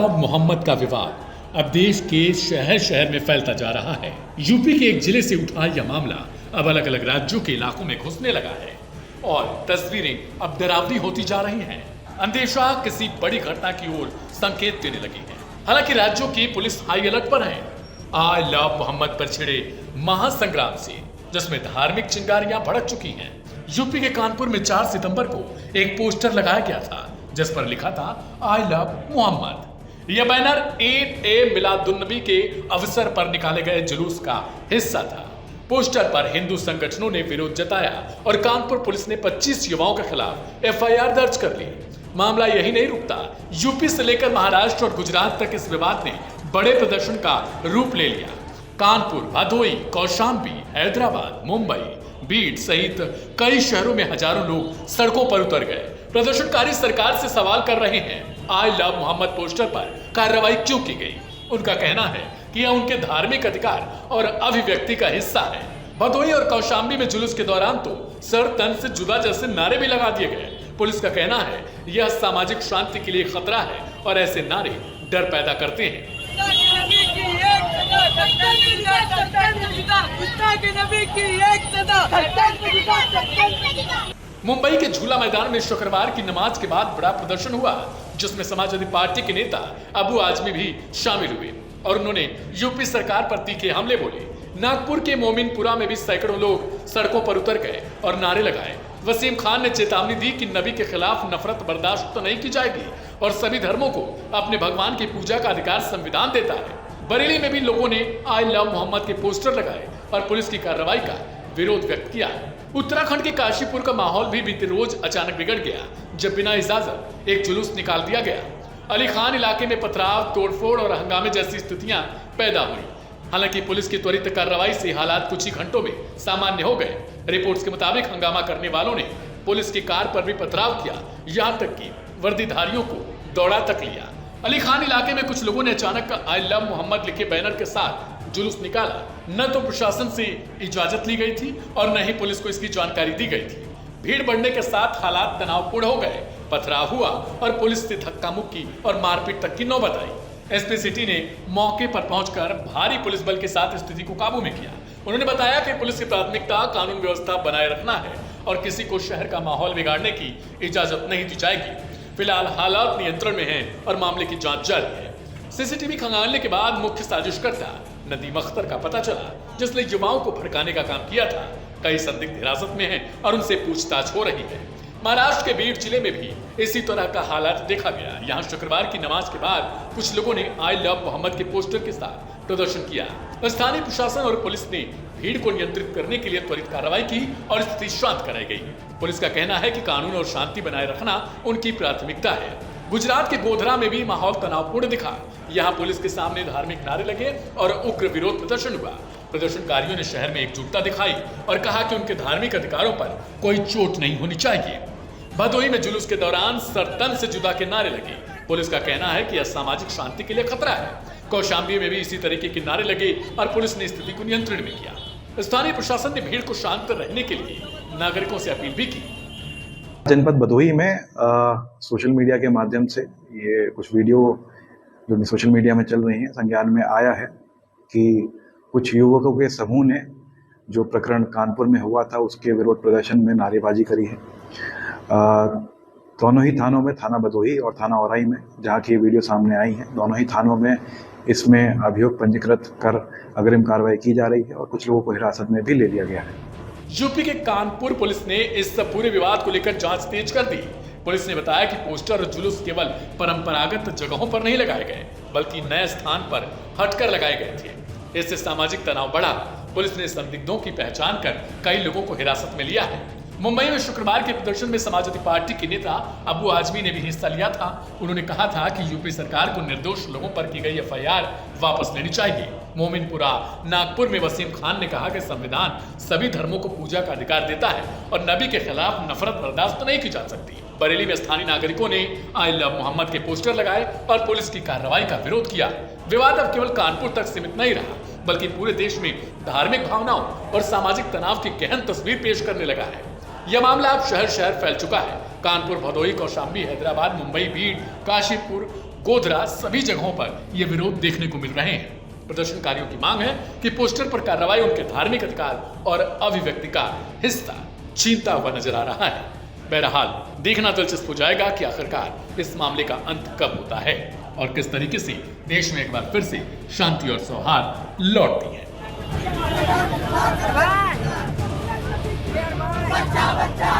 Love Mohammad का विवाद अब देश के शहर शहर में फैलता जा रहा है। यूपी के एक जिले से उठा यह मामला अब अलग अलग राज्यों के इलाकों में घुसने लगा है और तस्वीरें अब डरावनी होती जा रही हैं। अंदेशा किसी बड़ी घटना की ओर संकेत देने लगी है। हालांकि राज्यों की पुलिस हाई अलर्ट पर है। आई लव मोहम्मद पर छिड़े महासंग्राम से जिसमें धार्मिक चिंगारियां भड़क चुकी हैं। यूपी के कानपुर में 4 सितंबर को एक पोस्टर लगाया गया था जिस पर लिखा था आई लव मोहम्मद। यह बैनर ईद मिलादुन्नबी के अवसर पर निकाले गए जुलूस का हिस्सा था। पोस्टर पर हिंदू संगठनों ने विरोध जताया और कानपुर पुलिस ने 25 युवाओं के खिलाफ एफआईआर दर्ज कर ली। मामला यही नहीं रुकता, यूपी से लेकर महाराष्ट्र और गुजरात तक इस विवाद ने बड़े प्रदर्शन का रूप ले लिया। कानपुर, भदोही, कौशाम्बी, हैदराबाद, मुंबई, बीड सहित कई शहरों में हजारों लोग सड़कों पर उतर गए। प्रदर्शनकारी सरकार से सवाल कर रहे हैं आई लव मोहम्मद पोस्टर पर कार्रवाई क्यों की गई। उनका कहना है कि यह उनके धार्मिक अधिकार और अभिव्यक्ति का हिस्सा है। भदोही और कौशाम्बी में जुलूस के दौरान तो सर तन से जुदा जैसे नारे भी लगा दिए गए। पुलिस का कहना है यह सामाजिक शांति के लिए खतरा है और ऐसे नारे डर पैदा करते हैं। मुंबई के झूला मैदान में शुक्रवार की नमाज के बाद बड़ा प्रदर्शन हुआ जिसमें समाजवादी पार्टी के नेता अबू आजमी भी शामिल हुए और उन्होंने यूपी सरकार पर तीखे हमले बोले। नागपुर के मोमिनपुरा में भी सैकड़ों लोग सड़कों पर उतर गए और नारे लगाए। वसीम खान ने चेतावनी दी कि नबी के खिलाफ नफरत बर्दाश्त तो नहीं की जाएगी और सभी धर्मों को अपने भगवान की पूजा का अधिकार संविधान देता है। बरेली में भी लोगों ने आई लव मोहम्मद के पोस्टर लगाए और पुलिस की कार्रवाई का विरोध व्यक्त किया। उत्तराखंड के काशीपुर का माहौल भी बीते रोज अचानक बिगड़ गया जब बिना इजाजत एक जुलूस निकाल दिया गया। अली खान इलाके में पथराव, तोड़फोड़ और हंगामे जैसी स्थितियां पैदा हुई। हालांकि पुलिस की त्वरित कार्रवाई से हालात कुछ ही घंटों में सामान्य हो गए। रिपोर्ट्स के मुताबिक हंगामा करने वालों ने पुलिस की कार पर भी पथराव किया, यहाँ तक कि वर्दीधारियों को दौड़ा तक लिया। अली खान इलाके में कुछ लोगों ने अचानक आई लव मोहम्मद लिखे बैनर के साथ जुलूस निकाला। न तो प्रशासन से इजाजत ली गई थी और न ही पुलिस को इसकी जानकारी दी गई थी। भीड़ बढ़ने के साथ हालात तनावपूर्ण हो गए, पथराव हुआ और पुलिस से धक्का मुक्की और मारपीट तक की नौबत आई। एसपी सिटी ने मौके पर पहुंचकर भारी पुलिस बल के साथ स्थिति को काबू में किया। उन्होंने बताया कि पुलिस की प्राथमिकता कानून व्यवस्था बनाए रखना है और किसी को शहर का माहौल बिगाड़ने की इजाजत नहीं दी जाएगी। फिलहाल हालात नियंत्रण में हैं और मामले की जांच जारी है। सीसीटीवी खंगालने के बाद मुख्य साजिशकर्ता नदीम अख्तर का पता चला जिसने युवाओं को भड़काने का काम किया था। कई संदिग्ध हिरासत में हैं और उनसे पूछताछ हो रही है। महाराष्ट्र के बीड जिले में भी इसी तरह का हालात देखा गया। यहाँ शुक्रवार की नमाज के बाद कुछ लोगों ने आई लव मोहम्मद के पोस्टर के साथ प्रदर्शन किया। स्थानीय प्रशासन और पुलिस ने भीड़ को नियंत्रित करने के लिए त्वरित कार्रवाई की और स्थिति शांत कराई गई। पुलिस का कहना है कि कानून और शांति बनाए रखना उनकी प्राथमिकता है। गुजरात के गोधरा में भी माहौल तनावपूर्ण दिखा। यहाँ पुलिस के सामने धार्मिक नारे लगे और उग्र विरोध प्रदर्शन हुआ। प्रदर्शनकारियों ने शहर में एकजुटता दिखाई और कहा कि उनके धार्मिक अधिकारों पर कोई चोट नहीं होनी चाहिए। भदोही में जुलूस के दौरान सरतन से जुदा के नारे लगे। पुलिस का कहना है कि यह सामाजिक शांति के लिए खतरा है। कौशाम्बी में भी इसी तरीके के नारे लगे और पुलिस ने स्थिति को नियंत्रण में किया। स्थानीय प्रशासन ने भीड़ को शांत रहने के लिए नागरिकों से अपील भी की। जनपद भदोही में सोशल मीडिया के माध्यम से ये कुछ वीडियो जो सोशल मीडिया में चल रही हैं संज्ञान में आया है कि कुछ युवकों के समूह ने जो प्रकरण कानपुर में हुआ था उसके विरोध प्रदर्शन में नारेबाजी करी है। दोनों ही थानों में, थाना भदोही और थाना औराई में जहाँ की वीडियो सामने आई है, दोनों ही थानों में इसमें अभियोग पंजीकृत कर अग्रिम कार्रवाई की जा रही है और कुछ लोगों को हिरासत में भी ले लिया गया है। यूपी के कानपुर पुलिस ने इस पूरे विवाद को लेकर जांच तेज कर दी। पुलिस ने बताया कि पोस्टर और जुलूस केवल परंपरागत जगहों पर नहीं लगाए गए बल्कि नए स्थान पर हटकर लगाए गए थे। इससे सामाजिक तनाव बढ़ा। पुलिस ने संदिग्धों की पहचान कर कई लोगों को हिरासत में लिया है। मुंबई में शुक्रवार के प्रदर्शन में समाजवादी पार्टी के नेता अबू आजमी ने भी हिस्सा लिया था। उन्होंने कहा था कि यूपी सरकार को निर्दोष लोगों पर की गई एफआईआर वापस लेनी चाहिए। मोमिनपुरा, नागपुर में वसीम खान ने कहा कि संविधान सभी धर्मों को पूजा का अधिकार देता है और नबी के खिलाफ नफरत बर्दाश्त नहीं की जा सकती। बरेली में स्थानीय नागरिकों ने आई लव मोहम्मद के पोस्टर लगाए और पुलिस की कार्रवाई का विरोध किया। विवाद अब केवल कानपुर तक सीमित नहीं रहा बल्कि पूरे देश में धार्मिक भावनाओं और सामाजिक तनाव की गहन तस्वीर पेश करने लगा है। यह मामला अब शहर शहर फैल चुका है। कानपुर, भदोही, कौशाम्बी, हैदराबाद, मुंबई, बीड, काशीपुर, गोधरा सभी जगहों पर ये विरोध देखने को मिल रहे हैं। प्रदर्शनकारियों की मांग है कि पोस्टर पर कार्रवाई उनके धार्मिक अधिकार और अभिव्यक्ति का हिस्सा छीनता हुआ नजर आ रहा है। बहरहाल देखना दिलचस्प हो जाएगा कि आखिरकार इस मामले का अंत कब होता है और किस तरीके से देश में एक बार फिर से शांति और सौहार्द लौटती है। बच्चा बच्चा